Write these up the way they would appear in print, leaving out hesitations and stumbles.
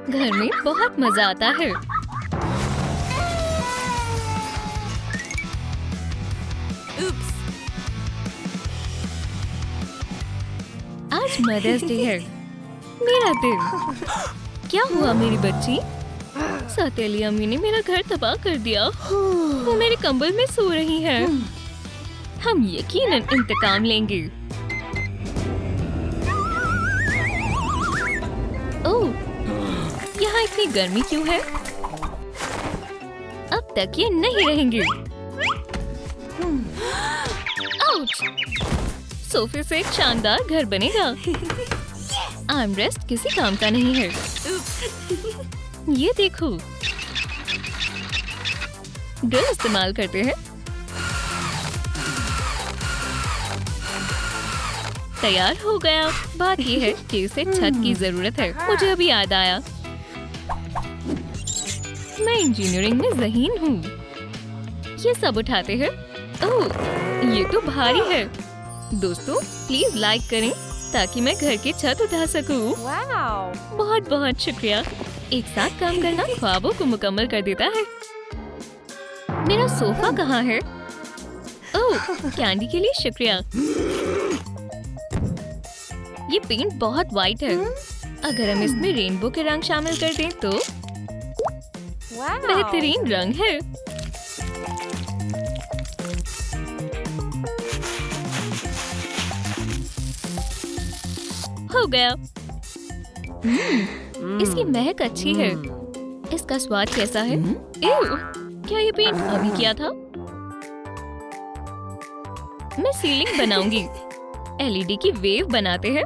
घर में बहुत मजा आता है। आज मदर्स डे है। मेरा दिन। क्या हुआ मेरी बच्ची? सौतेली अम्मी ने मेरा घर तबाह कर दिया। वो मेरे कंबल में सो रही है। हम यकीनन इंतकाम लेंगे। ओह, यहाँ इतनी गर्मी क्यों है? अब तक ये नहीं रहेंगे। आउच! सोफे से एक शानदार घर बनेगा। आर्मरेस्ट किसी काम का नहीं है। ये देखो, ड्रिल इस्तेमाल करते हैं। तैयार हो गया। बात ये है कि इसे छत की जरूरत है। मुझे अभी याद आया, मैं इंजीनियरिंग में ज़हीन हूँ। ये सब उठाते हैं। ओह, ये तो भारी है। दोस्तों, प्लीज लाइक करें ताकि मैं घर की छत उठा सकूं। बहुत बहुत शुक्रिया। एक साथ काम करना ख्वाबों को मुकम्मल कर देता है। मेरा सोफा कहाँ है? ओह, कैंडी के लिए शुक्रिया। ये पेंट बहुत वाइट है। अगर हम इसमें रेनबो के रंग शामिल कर दें तो बेहतरीन रंग है। हो गया। इसकी महक अच्छी है। इसका स्वाद कैसा है? एव, क्या ये पेंट अभी किया था? मैं सीलिंग बनाऊंगी। एलईडी की वेव बनाते हैं।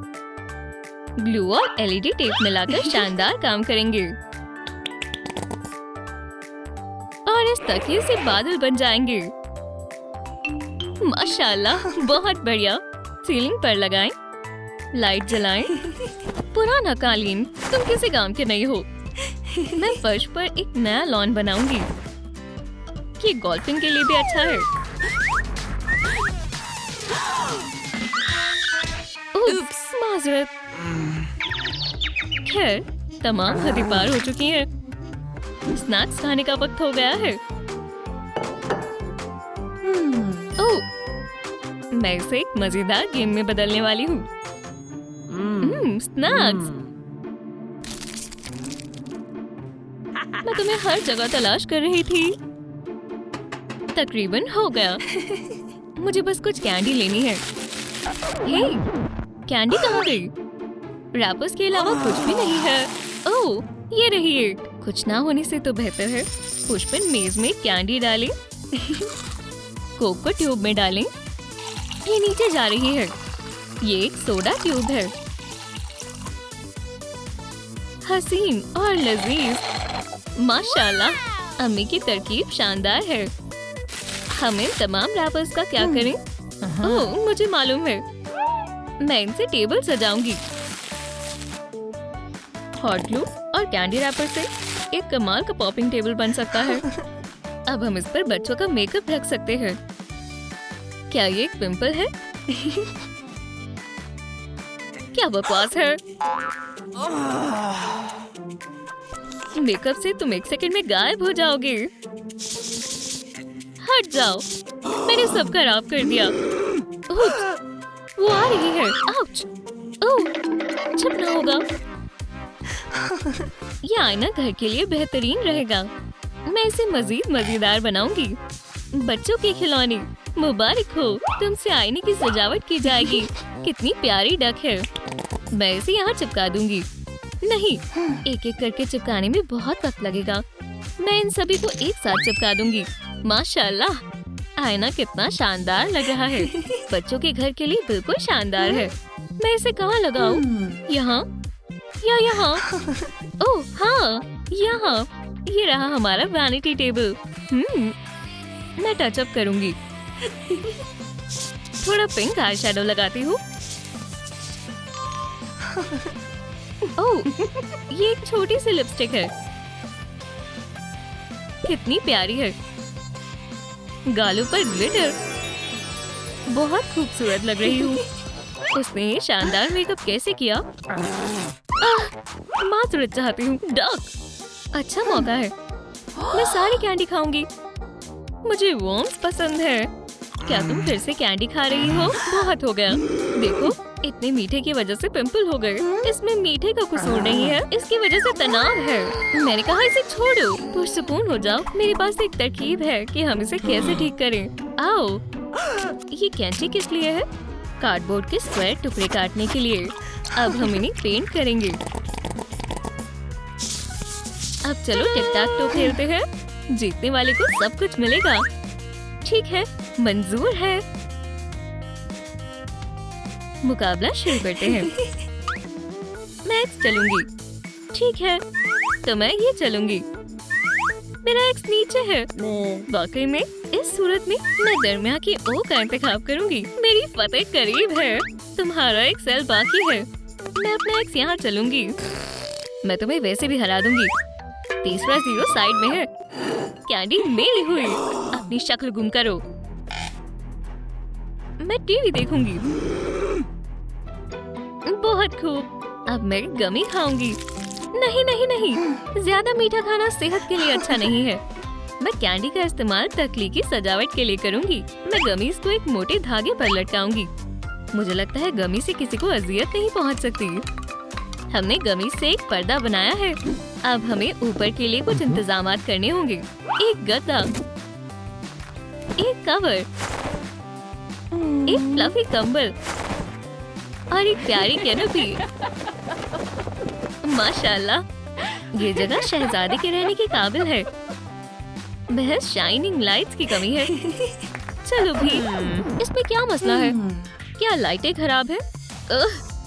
ग्लू और एलईडी टेप मिलाकर शानदार काम करेंगे। और इस तकिए से बादल बन जाएंगे। माशाल्लाह, बहुत बढ़िया। सीलिंग पर लगाएं, लाइट जलाएं। पुराना कालीन, तुम किसी काम के नहीं हो। मैं फर्श पर एक नया लॉन बनाऊंगी। ये गोल्फिंग के लिए भी अच्छा है। उप्स, माजरत। खैर, तमाम हदें पार हो चुकी हैं। स्नैक्स खाने का वक्त हो गया है। ओह, मैं इसे एक मजेदार गेम में बदलने वाली हूँ। स्नैक्स। मैं तुम्हें हर जगह तलाश कर रही थी। तकरीबन हो गया। मुझे बस कुछ कैंडी लेनी है। हे, कैंडी कहाँ गई? रैपर्स के अलावा कुछ भी नहीं है। ओह, ये रही एक। कुछ ना होने से तो बेहतर है। पुष्पन मेज में कैंडी डालें। कोक को ट्यूब में डालें। ये नीचे जा रही है। ये एक सोडा ट्यूब है। हसीन और लजीज। माशाल्लाह, अम्मी की तरकीब शानदार है। हम इन तमाम रैपर्स का क्या करें? ओह, मुझे मालूम है। मैं इनसे टेबल सजाऊंगी। हॉट ग्लू और कैंडी रैपर से एक कमाल का पॉपिंग टेबल बन सकता है। अब हम इस पर बच्चों का मेकअप रख सकते हैं। क्या ये एक पिंपल है? क्या बकवास है। मेकअप से तुम एक सेकंड में गायब हो जाओगे। हट जाओ, मैंने सब खराब कर दिया। वो आ रही है। आउच! ओह, छपना होगा। ये आईना घर के लिए बेहतरीन रहेगा। मैं इसे मजीद मजेदार बनाऊंगी। बच्चों के खिलौने, मुबारक हो, तुमसे आईने की सजावट की जाएगी। कितनी प्यारी डक है। मैं इसे यहाँ चिपका दूंगी। नहीं, एक एक करके चिपकाने में बहुत वक्त लगेगा। मैं इन सभी को एक साथ चिपका दूंगी। माशाल्लाह, आईना कितना शानदार लग रहा है। बच्चों के घर के लिए बिल्कुल शानदार है। मैं इसे कहाँ लगाऊं? यहाँ या यहाँ? ओह हाँ, यहाँ। ये रहा हमारा वैनिटी टेबल। मैं टचअप करूंगी। थोड़ा पिंक आई शैडो लगाती हूँ। ओह, ये एक छोटी सी लिपस्टिक है। कितनी प्यारी है। गालों पर ग्लिटर। बहुत खूबसूरत लग रही हूँ। उसने ये शानदार मेकअप कैसे किया? माजरत चाहती हूँ। डक अच्छा मौका है, मैं सारी कैंडी खाऊंगी। मुझे वर्म्स पसंद है। क्या तुम फिर से कैंडी खा रही हो? बहुत हो गया। देखो इतने मीठे की वजह से पिंपल हो गए। इसमें मीठे का कसूर नहीं है, इसकी वजह से तनाव है। मैंने कहा इसे छोड़ो, पुरसुकून हो जाओ। मेरे पास एक तरकीब है कि हम इसे कैसे ठीक करें। आओ, ये कैंची किस लिए है? कार्डबोर्ड के स्क्वायर टुकड़े काटने के लिए। अब हम इन्हें पेंट करेंगे। अब चलो टिक टाक टो खेलते हैं। जीतने वाले को सब कुछ मिलेगा। ठीक है, मंजूर है। मुकाबला शुरू करते हैं। मैं एक्स चलूंगी। ठीक है, तो मैं ये चलूंगी। मेरा एक्स नीचे है। वाकई में इस सूरत में मैं दरमिया की ओ का इंतखाब करूंगी। मेरी फतेह करीब है। तुम्हारा एक सेल बाकी है। मैं अपना एक्स यहाँ चलूंगी। मैं तुम्हें वैसे भी हरा दूंगी। तीसरा जीरो साइड में है। कैंडी मेरी हुई। अपनी शक्ल गुम करो। मैं टीवी देखूंगी। बहुत खूब। अब मैं गमी खाऊंगी। नहीं नहीं नहीं, ज्यादा मीठा खाना सेहत के लिए अच्छा नहीं है। मैं कैंडी का इस्तेमाल तख्लीकी सजावट के लिए करूंगी। मैं गमीज को एक मोटे धागे पर लटकाऊंगी। मुझे लगता है गमी से किसी को अजियत नहीं पहुंच सकती। हमने गमीज से एक पर्दा बनाया है। अब हमें ऊपर के लिए कुछ इंतजामात करने होंगे। एक गद्दा, एक कवर, एक फ्लफी कंबल और एक प्यारी कैनोपी। माशाल्लाह, ये जगह शहजादे के रहने के काबिल है। महज शाइनिंग लाइट्स की कमी है। चलो भी, इसमें क्या मसला है? क्या लाइटें खराब है?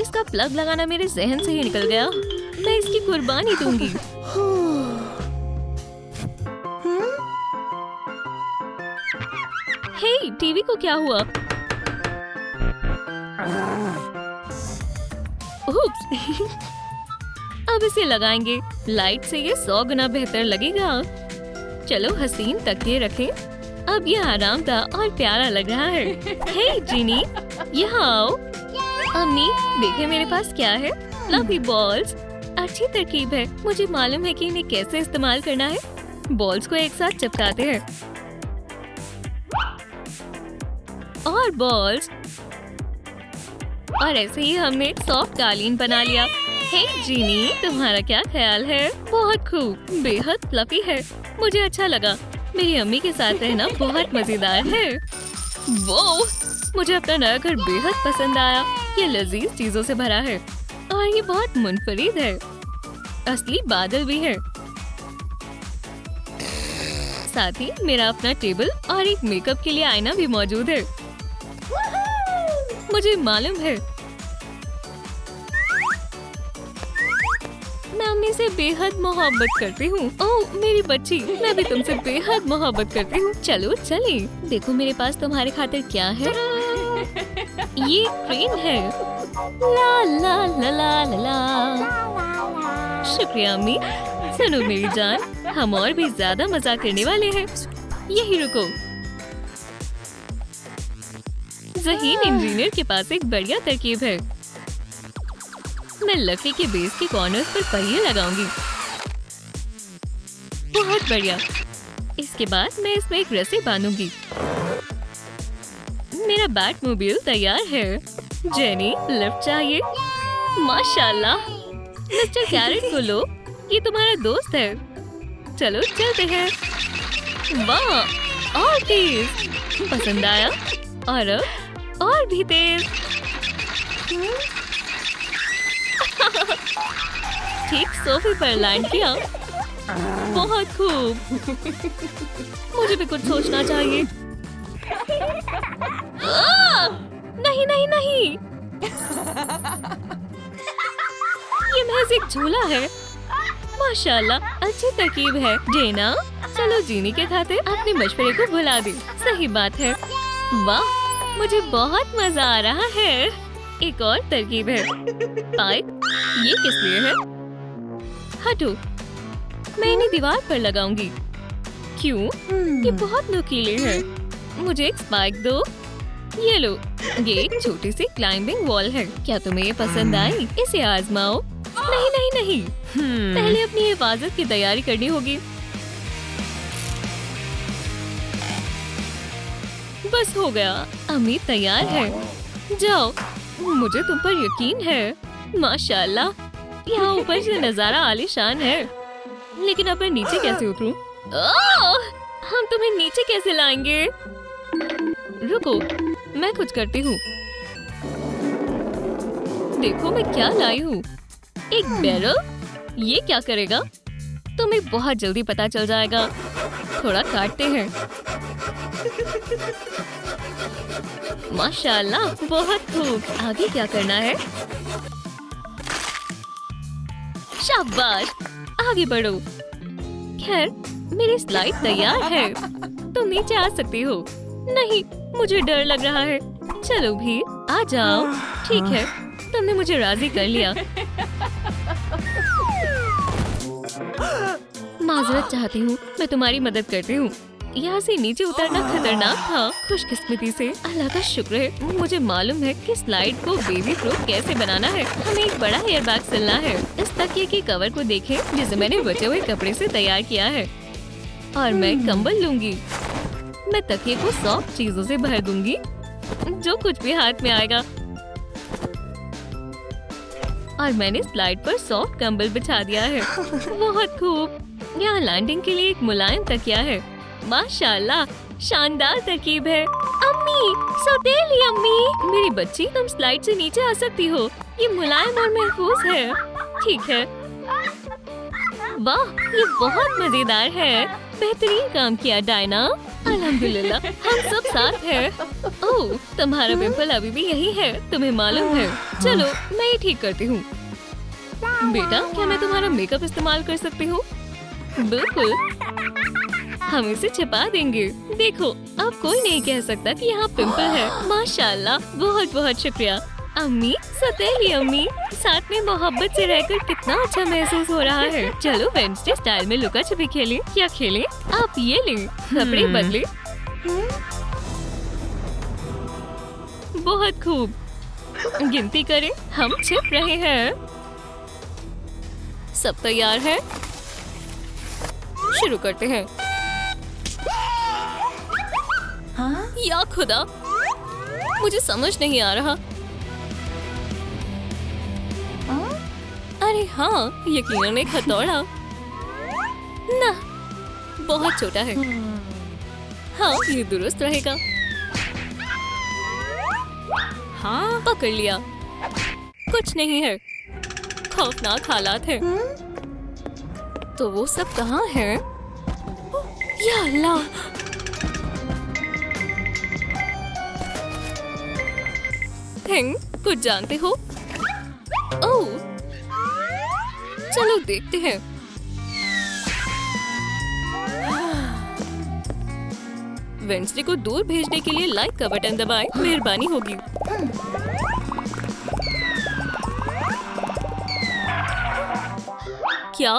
इसका प्लग लगाना मेरे जहन से ही निकल गया। मैं इसकी कुर्बानी दूंगी। हे, टीवी को क्या हुआ? उप्स। अब इसे लगाएंगे। लाइट से ये 100 गुना बेहतर लगेगा। चलो हसीन तकिए रखें। अब ये आरामदायक और प्यारा लग रहा है। हे जीनी, यहाँ आओ। अम्मी, देखे मेरे पास क्या है? Fluffy balls. अच्छी तरकीब है। मुझे मालूम है कि इन्हें कैसे इस्तेमाल करना है। बॉल्स को एक साथ चिपकाते हैं और बॉल्स, और ऐसे ही हमने एक सॉफ्ट कालीन बना लिया। हे जीनी, तुम्हारा क्या ख्याल है? बहुत खूब, बेहद फ्लफी है। मुझे अच्छा लगा। मेरी अम्मी के साथ रहना बहुत मजेदार है। वो, मुझे अपना नया घर बेहद पसंद आया। ये लजीज चीजों से भरा है और ये बहुत मुनफरिद है। असली बादल भी है। साथ ही मेरा अपना टेबल और एक मेकअप के लिए आईना भी मौजूद है। मुझे मालूम है मैं अम्मी से बेहद मोहब्बत करती हूँ। ओह मेरी बच्ची, मैं भी तुमसे बेहद मोहब्बत करती हूँ। चलो चले। देखो मेरे पास तुम्हारे खातिर क्या है। ये ट्रेन है। ला ला ला ला ला ला। शुक्रिया अम्मी। सुनो मेरी जान, हम और भी ज्यादा मजा करने वाले हैं। यही रुको। ज़हीन इंजीनियर के पास एक बढ़िया तरकीब है। मैं लकड़ी के बेस के कॉर्नर्स पर पहिए लगाऊंगी। बहुत बढ़िया। इसके बाद मैं इसमें एक रस्सी बांधूंगी। मेरा बैटमोबाइल तैयार है। जेनी, लिफ्ट चाहिए? माशाल्लाह। मिस्टर कैरेट को लो, ये तुम्हारा दोस्त है। चलो चलते हैं। वाह, और तेज। पसंद आया? और भी तेज। ठीक सोफे पर लैंड किया। बहुत खूब। मुझे भी कुछ सोचना चाहिए। नहीं नहीं नहीं, ये महज एक झूला है। माशाल्लाह, अच्छी तरकीब है। जेना, चलो जीनी के खातिर अपने मशवरे को भुला दे। सही बात है। वाह, मुझे बहुत मजा आ रहा है। एक और तरकीब है। पाइप, ये किस लिए है? हटो, मैं इन्हें दीवार पर लगाऊंगी। क्यों? ये बहुत नुकीले हैं। मुझे एक स्पाइक दो। ये लो, ये एक छोटी सी क्लाइंबिंग वॉल है। क्या तुम्हें ये पसंद आई? इसे आजमाओ। नहीं नहीं नहीं, पहले अपनी हिफाजत की तैयारी करनी होगी। बस हो गया, अम्मी तैयार है। जाओ, मुझे तुम पर यकीन है। माशाल्लाह, यहाँ ऊपर से नजारा आलीशान है। लेकिन अब मैं नीचे कैसे उतरूं? हम तुम्हें नीचे कैसे लाएंगे? रुको, मैं कुछ करती हूँ। देखो मैं क्या लाई हूँ, एक बैरल। ये क्या करेगा? तुम्हें बहुत जल्दी पता चल जाएगा। थोड़ा काटते हैं। माशाल्लाह, बहुत खूब। आगे क्या करना है? शाबाश, आगे बढ़ो। खैर, मेरी स्लाइड तैयार है। तुम नीचे आ सकती हो। नहीं, मुझे डर लग रहा है। चलो भी, आ जाओ। ठीक है, तुमने मुझे राजी कर लिया। माजरत चाहती हूँ, मैं तुम्हारी मदद करती हूँ। यहाँ से नीचे उतरना खतरनाक था। खुशकिस्मती से अल्लाह का शुक्र है, मुझे मालूम है कि स्लाइड को बेबी प्रूफ कैसे बनाना है। हमें एक बड़ा एयर बैग सिलना है। इस तकिए के कवर को देखें, जिसे मैंने बचे हुए कपड़े से तैयार किया है। और मैं कंबल लूंगी। मैं तकिए को सॉफ्ट चीजों से भर दूंगी, जो कुछ भी हाथ में आएगा। और मैंने स्लाइड पर सॉफ्ट कंबल बिछा दिया है। बहुत खूब। यहाँ लैंडिंग के लिए एक मुलायम तकिया है। माशाल्लाह, शानदार तरकीब है। अम्मी, सौतेली अम्मी, मेरी बच्ची, तुम स्लाइड से नीचे आ सकती हो। ये मुलायम और महफूज है। ठीक है। वाह, ये बहुत मजेदार है। बेहतरीन काम किया डायना। अल्हम्दुलिल्लाह, हम सब साथ हैं। ओह, तुम्हारा पिंपल अभी भी यही है, तुम्हें मालूम है। चलो, मैं ये ठीक करती हूँ। बेटा, क्या मैं तुम्हारा मेकअप इस्तेमाल कर सकती हूँ? बिल्कुल, हम इसे छिपा देंगे। देखो, अब कोई नहीं कह सकता कि यहाँ पिंपल है। माशाल्लाह, बहुत बहुत शुक्रिया। अम्मी, सौतेली अम्मी, साथ में मोहब्बत से रहकर कितना अच्छा महसूस हो रहा है। चलो वेडनेसडे स्टाइल में लुका छिपी खेलें। क्या खेलें? आप ये लें, कपड़े बदले। बहुत खूब। गिनती करें, हम छिप रहे हैं। सब तैयार है? शुरू करते हैं। हाँ? या खुदा, मुझे समझ नहीं आ रहा। अरे हाँ, यकीनन एक हथौड़ा। ना, बहुत छोटा है। हाँ, ये दुरुस्त रहेगा। हाँ, पकड़ लिया। कुछ नहीं है। खौफनाक हालात है। तो वो सब कहाँ है? या अल्लाह! थिंग, कुछ जानते हो? ओह, चलो देखते हैं। वेडनेसडे को दूर भेजने के लिए लाइक का बटन दबाएं, मेहरबानी होगी। क्या?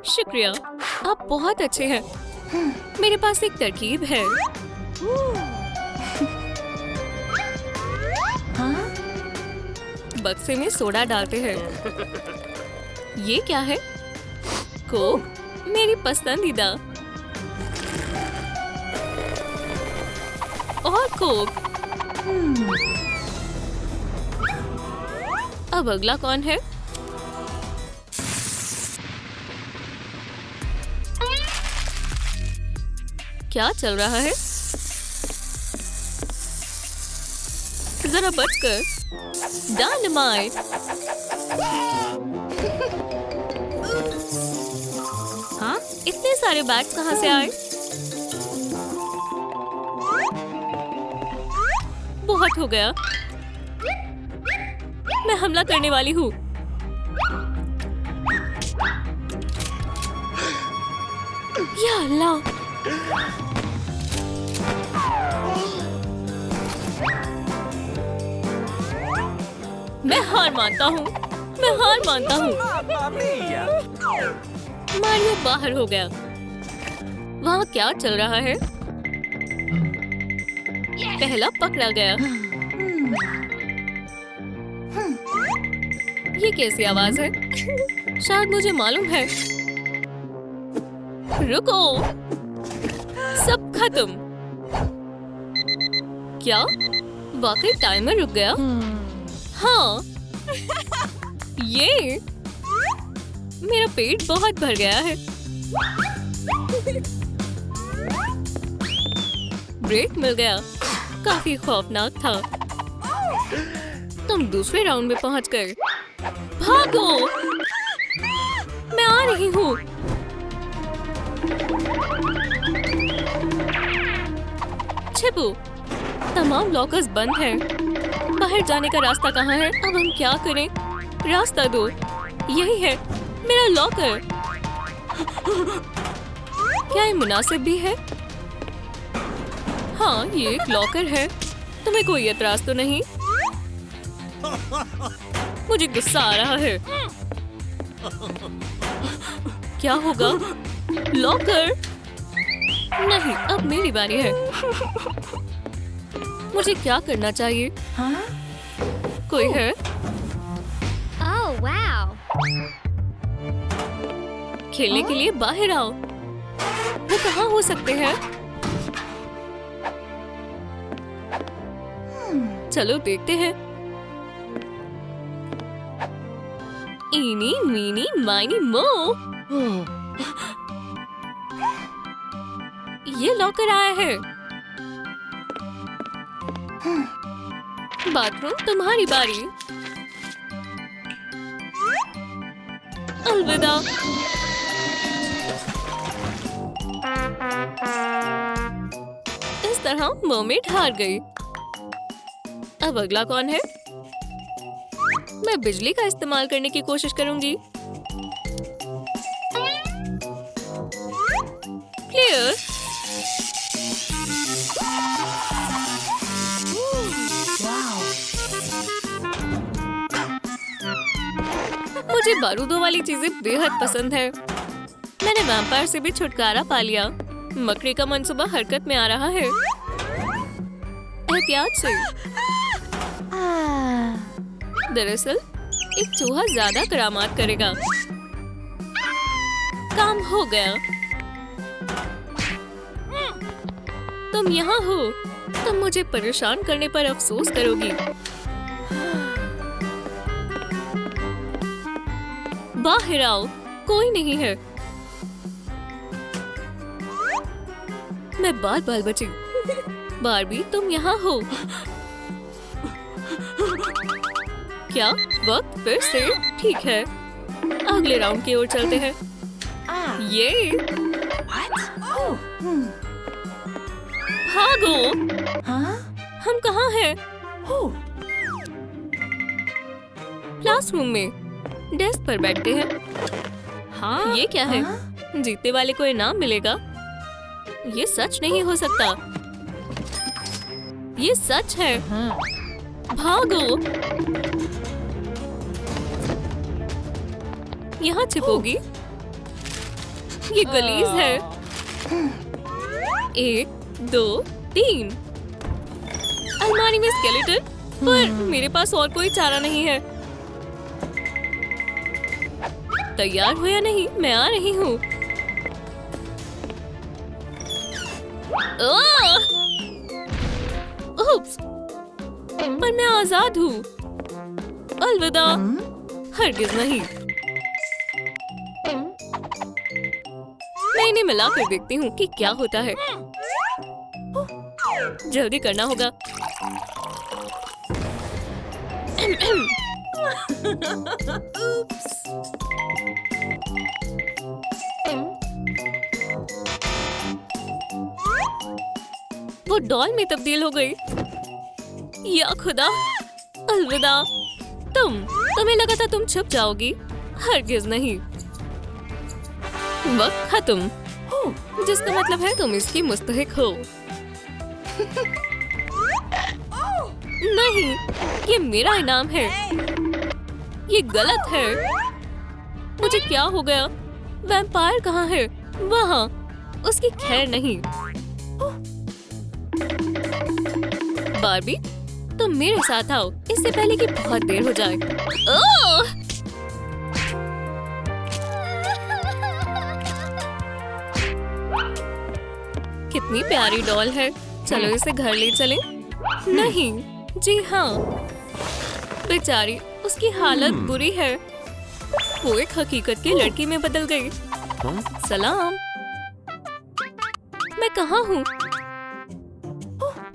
शुक्रिया, आप बहुत अच्छे हैं। मेरे पास एक तरकीब है। बक्से में सोडा डालते हैं। ये क्या है? कोक, मेरी पसंदीदा। और कोक। अब अगला कौन है? क्या चल रहा है? जरा बचकर। डायनामाइट। हाँ, इतने सारे बैग्स कहाँ से आए? बहुत हो गया। मैं हमला करने वाली हूँ। या अल्लाह! मैं हार मानता हूँ। मैं हार मानता हूँ। मारियो बाहर हो गया। वहाँ क्या चल रहा है? पहला पकड़ा गया। ये कैसी आवाज है? शायद मुझे मालूम है। रुको, सब खत्म। क्या वाकई टाइमर रुक गया? हाँ, ये मेरा पेट बहुत भर गया है। ब्रेक मिल गया। काफी खौफनाक था। तुम दूसरे राउंड में पहुंच गए। भागो, मैं आ रही हूँ। छिपो, तमाम लॉकर्स बंद हैं। बाहर जाने का रास्ता कहाँ है? अब हम क्या करें? रास्ता दो। यही है मेरा लॉकर। क्या ये मुनासिब भी है? हाँ, ये एक लॉकर है। तुम्हें कोई एतराज तो नहीं? मुझे गुस्सा आ रहा है। क्या होगा? लॉकर? नहीं, अब मेरी बारी है। मुझे क्या करना चाहिए? कोई है? Oh, wow. खेलने के लिए बाहर आओ। वो कहाँ हो सकते हैं? चलो देखते हैं। इनी मीनी माइनी मो। ये लॉकर आया है। बाथरूम, तुम्हारी बारी। अलविदा। इस तरह मरमेड हार गई। अब अगला कौन है? मैं बिजली का इस्तेमाल करने की कोशिश करूंगी। क्लियर। मुझे बारूदों वाली चीजें बेहद पसंद है। मैंने वैम्पायर से भी छुटकारा पा लिया। मकड़ी का मंसूबा हरकत में आ रहा है। एहतियात से। दरअसल एक चूहा ज्यादा करामात करेगा। काम हो गया। तुम यहाँ हो। तुम मुझे परेशान करने पर अफसोस करोगी। बाहर आओ, कोई नहीं है। मैं बाल बाल बची। बारबी, तुम यहाँ हो। क्या वक्त फिर से ठीक है? अगले राउंड की ओर चलते हैं। ये भागो। हम कहाँ हैं? क्लासरूम में डेस्क पर बैठते हैं। हाँ, ये क्या है? जीतने वाले को इनाम मिलेगा। ये सच नहीं हो सकता। ये सच है। भागो। यहाँ छिपोगी? ये गलीज है। 1, 2, 3। अलमारी में स्केलेटन, पर मेरे पास और कोई चारा नहीं है। तैयार हो या नहीं? मैं आ रही हूँ। उप्स, पर मैं आजाद हूँ। अलविदा। हरगिज नहीं। मैं इन्हें मिला कर देखती हूँ कि क्या होता है। जल्दी करना होगा। वो डॉल में तब्दील हो गई। या खुदा, अलविदा। तुम्हें लगा था तुम छुप जाओगी। हरगिज नहीं। वक्त खत्म। जिसका मतलब है तुम इसकी मुस्तहिक हो। नहीं, ये मेरा इनाम है। ये गलत है। मुझे क्या हो गया? वैम्पायर कहाँ है? वहाँ। उसकी खैर नहीं। बारबी, तुम मेरे साथ आओ, इससे पहले कि बहुत देर हो जाए। ओह! कितनी प्यारी डॉल है। चलो इसे घर ले चलें। नहीं, जी हाँ, बेचारी, उसकी हालत बुरी है। वो एक हकीकत की लड़की में बदल गई। सलाम, मैं कहाँ हूँ?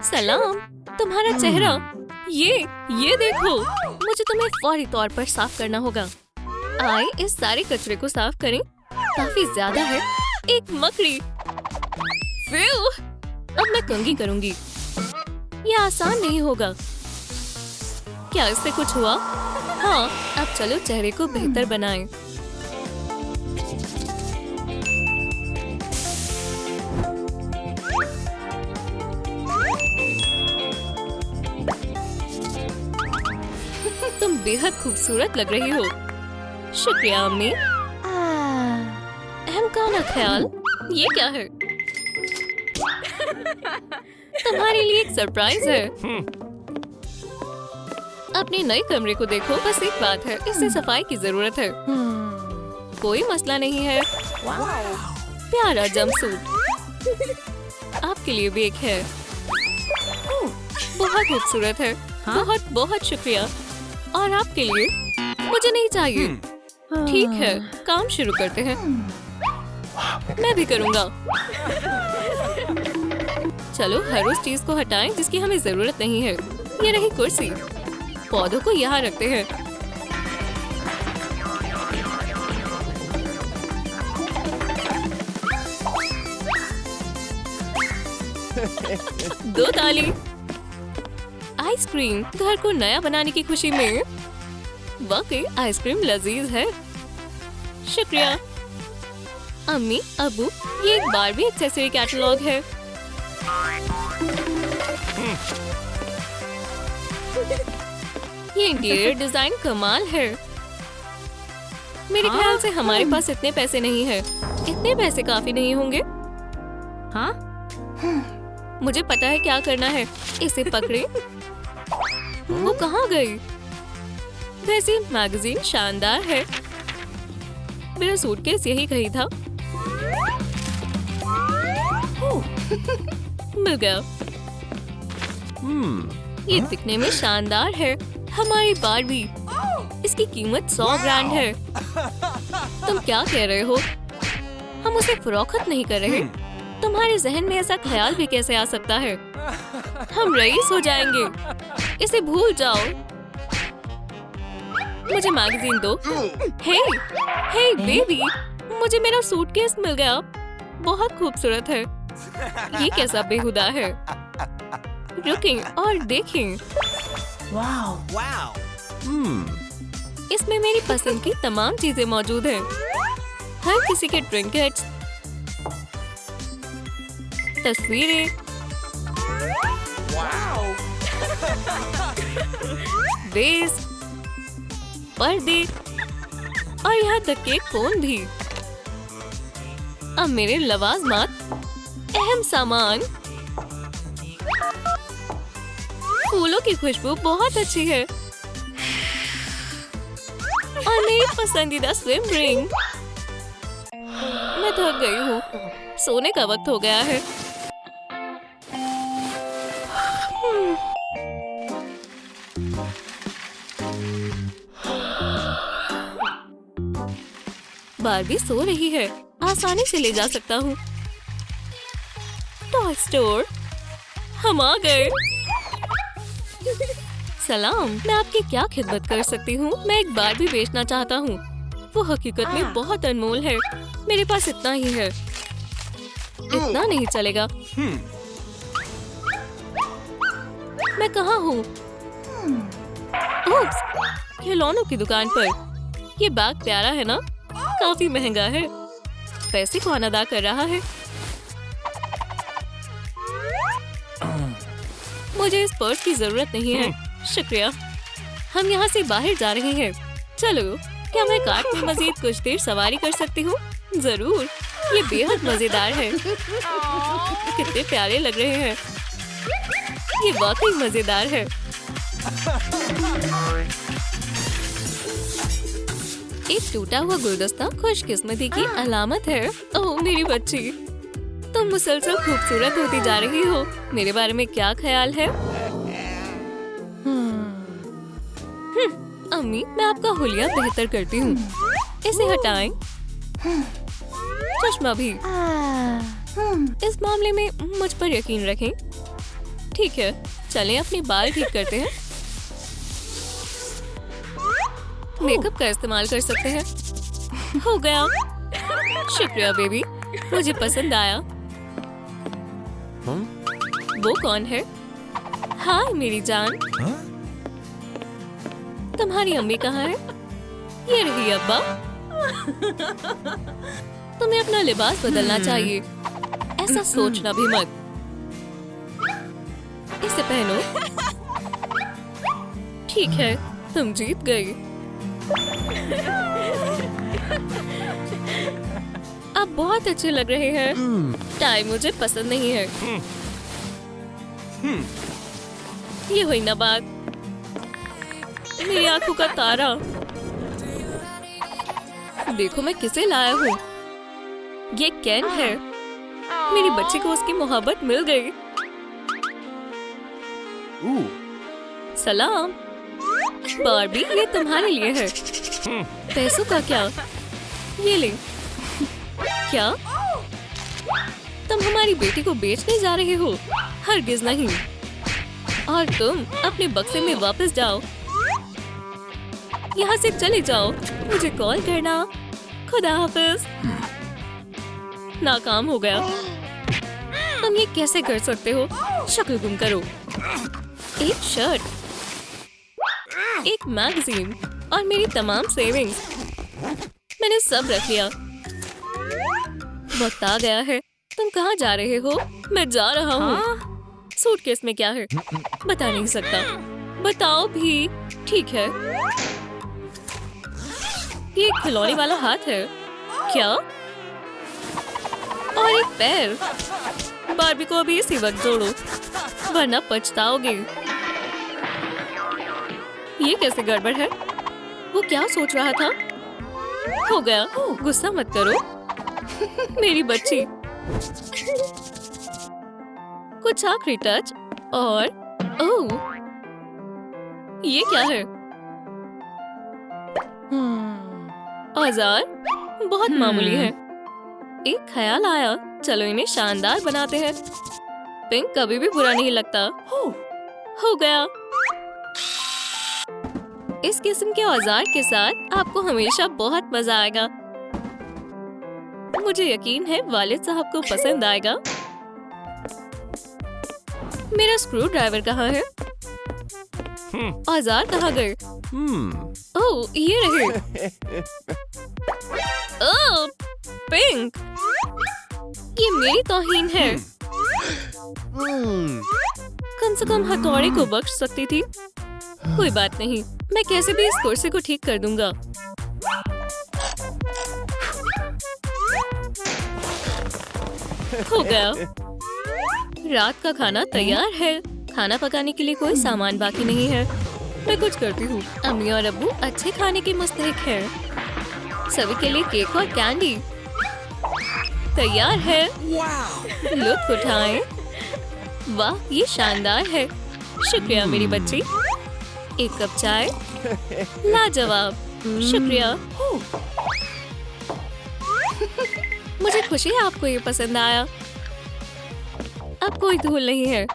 सलाम, तुम्हारा चेहरा। ये देखो, मुझे तुम्हें फौरी तौर पर साफ करना होगा। आए इस सारे कचरे को साफ करें। काफी ज्यादा है। एक मकड़ी। फिर अब मैं कंघी करूंगी। ये आसान नहीं होगा। क्या इससे कुछ हुआ? हाँ, अब चलो चेहरे को बेहतर बनाएं। तुम बेहद खूबसूरत लग रही हो। शुक्रिया अम्मी। अहम का ख्याल। ये क्या है? तुम्हारे लिए एक सरप्राइज है। अपने नए कमरे को देखो। बस एक बात है, इससे सफाई की जरूरत है। कोई मसला नहीं है। प्यारा जंपसूट आपके लिए भी एक है। बहुत खूबसूरत है। बहुत बहुत शुक्रिया। और आपके लिए? मुझे नहीं चाहिए। ठीक है, काम शुरू करते हैं। मैं भी करूंगा। चलो हर उस चीज को हटाएं जिसकी हमें जरूरत नहीं है। ये रही कुर्सी। पौधों को यहाँ रखते हैं। दो ताली। आइसक्रीम घर को नया बनाने की खुशी में। वाकई आइसक्रीम लजीज है। शुक्रिया अम्मी अबू। ये एक बारबी एक्सेसरी कैटलॉग है। ये इंटीरियर डिजाइन कमाल है। मेरे ख्याल से हमारे पास इतने पैसे नहीं है। इतने पैसे काफी नहीं होंगे। हाँ, मुझे पता है क्या करना है। इसे पकड़े। वो कहाँ गई? वैसे मैगजीन शानदार है। मेरा सूटकेस यही कहीं था। मिल गया। ये दिखने में शानदार है। हमारी बारबी। इसकी कीमत 100 ग्रांड है। तुम क्या कह रहे हो? हम उसे फरोख्त नहीं कर रहे। तुम्हारे जहन में ऐसा ख्याल भी कैसे आ सकता है? हम रईस हो जाएंगे। इसे भूल जाओ। मुझे मैगजीन दो। हे बेबी, मुझे मेरा सूटकेस मिल गया। बहुत खूबसूरत है। ये कैसा बेहुदा है। रुकें और देखें। Wow. इसमें मेरी पसंद की तमाम चीजें मौजूद हैं। हर किसी के ट्रिंकेट्स, तस्वीरें, वेस, पर्दे और यहाँ तक के फोन भी। अब मेरे लवाजमात, अहम सामान। फूलों की खुशबू बहुत अच्छी है। और मेरी पसंदीदा स्विम रिंग। मैं थक गई हूँ। सोने का वक्त हो गया है। बारबी सो रही है। आसानी से ले जा सकता हूँ। Toy store. हम आ गए। सलाम, मैं आपकी क्या खिदमत कर सकती हूँ? मैं एक बारबी बेचना चाहता हूँ। वो हकीकत में बहुत अनमोल है। मेरे पास इतना ही है। इतना नहीं चलेगा। मैं कहाँ हूँ? ओप्स, खिलौनों की दुकान पर। ये बैग प्यारा है ना? काफी महंगा है। पैसे कौन अदा कर रहा है? मुझे इस पर्स की जरूरत नहीं है। शुक्रिया। हम यहाँ से बाहर जा रहे हैं। चलो, क्या मैं कार में मजीद कुछ देर सवारी कर सकती हूँ? जरूर। ये बेहद मजेदार है। कितने प्यारे लग रहे हैं। ये वाकई मजेदार है। एक टूटा हुआ गुलदस्ता खुशकिस्मती की अलामत है। ओह मेरी बच्ची, तुम तुम मुसलसल खूबसूरत होती जा रही हो। मेरे बारे में क्या ख्याल है? अम्मी, मैं आपका हुलिया बेहतर करती हूँ। इसे हटाएं। चश्मा भी। इस मामले में मुझ पर यकीन रखें। ठीक है, चलें अपने बाल ठीक करते हैं। मेकअप का इस्तेमाल कर सकते हैं। हो गया। शुक्रिया बेबी, मुझे पसंद आया। वो कौन है? हाय मेरी जान। तुम्हारी अम्मी कहाँ है? ये रही अब्बा। तुम्हें अपना लिबास बदलना चाहिए। ऐसा सोचना भी मत। इसे पहनो। ठीक है, तुम जीत गई। आप बहुत अच्छे लग रहे हैं। टाई मुझे पसंद नहीं है। ये हुई ना बात। मेरी आंखों का तारा। देखो मैं किसे लाया हूँ। ये केन है। मेरी बच्ची को उसकी मोहब्बत मिल गई। सलाम बार्बी, ये तुम्हारे लिए है। पैसों का क्या? ये ले। क्या तुम हमारी बेटी को बेचने जा रहे हो? हरगिज नहीं। और तुम अपने बक्से में वापस जाओ। यहाँ से चले जाओ। मुझे कॉल करना। खुदा हाफिज। नाकाम हो गया। तुम ये कैसे कर सकते हो? शक्ल गुम करो। एक शर्ट, एक मैगजीन और मेरी तमाम सेविंग्स। मैंने सब रख लिया। वक्त आ गया है। तुम कहाँ जा रहे हो? मैं जा रहा हूँ। सूटकेस में क्या है? बता नहीं सकता। बताओ भी। ठीक है। ये एक खिलौने वाला हाथ है। क्या? और एक पैर। बार्बी को अभी इसी वक्त जोड़ो, वरना पछताओगे। ये कैसे गड़बड़ है? वो क्या सोच रहा था? हो गया। गुस्सा मत करो। मेरी बच्ची। कुछ आखिरी टच और ओह, ये क्या है? औजार बहुत मामूली है। एक ख्याल आया, चलो इन्हें शानदार बनाते हैं। पिंक कभी भी बुरा नहीं लगता। हो गया। इस किस्म के औजार के साथ आपको हमेशा बहुत मजा आएगा। मुझे यकीन है वालिद साहब को पसंद आएगा। मेरा स्क्रू ड्राइवर कहाँ है? औजार कहाँ गए? ओह, ये रहे। ओह, पिंक, ये मेरी तौहीन है। कम से कम हथौड़े को बख्श सकती थी। कोई बात नहीं, मैं कैसे भी इस कुर्सी को ठीक कर दूंगा। हो गया। रात का खाना तैयार है। खाना पकाने के लिए कोई सामान बाकी नहीं है। मैं कुछ करती हूँ। अम्मी और अब्बू अच्छे खाने के मुस्तहिक हैं। सभी के लिए केक और कैंडी तैयार है। लुत्फ उठाएं। वाह, ये शानदार है। शुक्रिया मेरी बच्ची। एक कप चाय। लाजवाब। शुक्रिया। मुझे खुशी है आपको ये पसंद आया। अब कोई धूल नहीं है।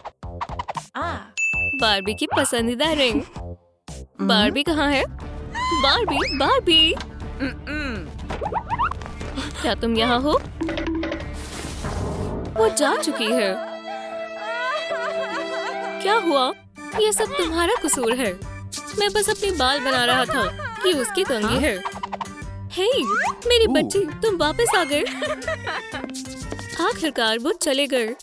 बार्बी की पसंदीदा रिंग। बार्बी कहाँ है? बार्बी, बार्बी, क्या तुम यहाँ हो? वो जा चुकी है। क्या हुआ? ये सब तुम्हारा कसूर है। मैं बस अपने बाल बना रहा था। ये उसकी तंगी है। हे, मेरी बच्ची, तुम वापस आ गए। आखिरकार वो चले गए।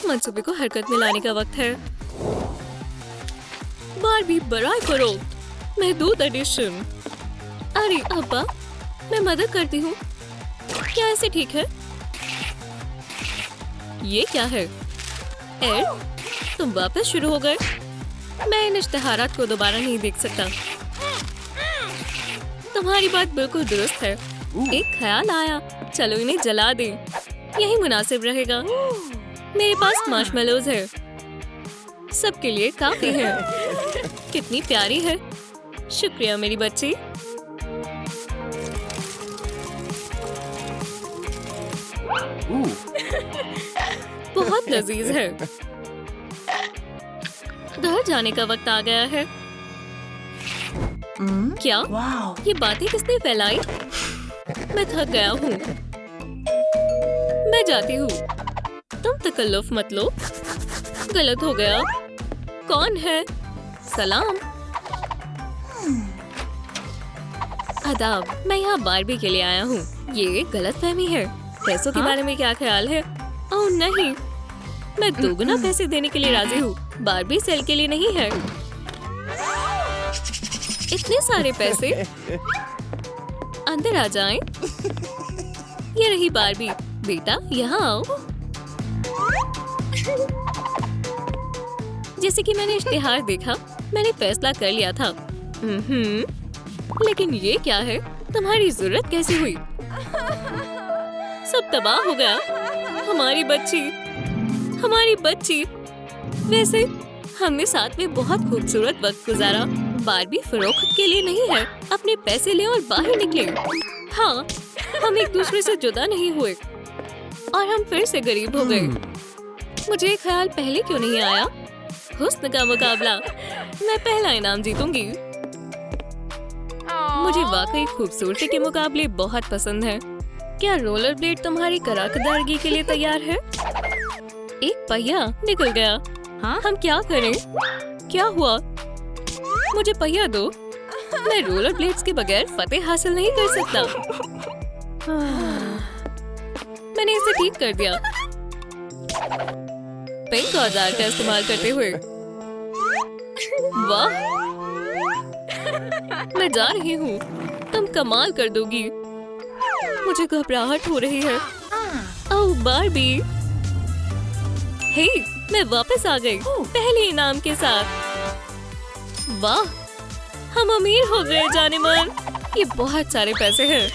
मंसूबे को हरकत में लाने का वक्त है। बार्बी बराई करो। महदूद एडिशन। अरे अब्बा, मैं मदद करती हूँ। क्या ऐसे ठीक है? ये क्या है? एड, तुम वापस शुरू हो गए। मैं इन इश्तिहारात को दोबारा नहीं देख सकता। तुम्हारी बात बिल्कुल दुरुस्त है। एक ख्याल आया, चलो इन्हें जला दें। यही मुनासिब रहेगा। मेरे पास मार्शमेलोज है, सबके लिए काफी है। कितनी प्यारी है। शुक्रिया मेरी बच्ची। बहुत लजीज है। घर जाने का वक्त आ गया है। क्या Wow. ये बातें किसने फैलाई? मैं थक गया हूँ। मैं जाती हूँ। तुम तकल्लुफ मत लो। गलत हो गया। कौन है? सलाम। आदाब। मैं यहाँ बारबी के लिए आया हूँ। ये गलतफहमी है। पैसों के बारे में क्या ख्याल है? ओह नहीं, मैं दोगुना पैसे देने के लिए राजी हूँ। बारबी सेल के लिए नहीं है। इतने सारे पैसे। अंदर आ जाएं। ये रही बारबी। बेटा यहाँ आओ। जैसे कि मैंने इश्तिहार देखा, मैंने फैसला कर लिया था। लेकिन ये क्या है? तुम्हारी जरूरत कैसे हुई? सब तबाह हो गया। हमारी बच्ची, हमारी बच्ची। वैसे हमने साथ में बहुत खूबसूरत वक्त गुजारा। बारबी फरोख्त के लिए नहीं है। अपने पैसे ले और बाहर निकले। हाँ, हम एक दूसरे से जुदा नहीं हुए और हम फिर से गरीब हो गए। मुझे ये ख्याल पहले क्यों नहीं आया? हुस्न का मुकाबला। मैं पहला इनाम जीतूंगी। मुझे वाकई खूबसूरती के मुकाबले बहुत पसंद है। क्या रोलर ब्लेड तुम्हारी कराकदारगी के लिए तैयार है? एक पहिया निकल गया। हाँ, हम क्या करें? क्या हुआ? मुझे पहिया दो। मैं रोलर ब्लेड्स के बगैर फतेह हासिल नहीं कर सकता। मैंने इसे ठीक कर दिया। पिंक औजार का इस्तेमाल करते हुए। वाह, मैं जा रही हूँ। तुम कमाल कर दोगी। मुझे घबराहट हो रही है। ओह बारबी। हे, मैं वापस आ गई पहले इनाम के साथ। वाह, हम अमीर हो गए जाने मन। ये बहुत सारे पैसे हैं।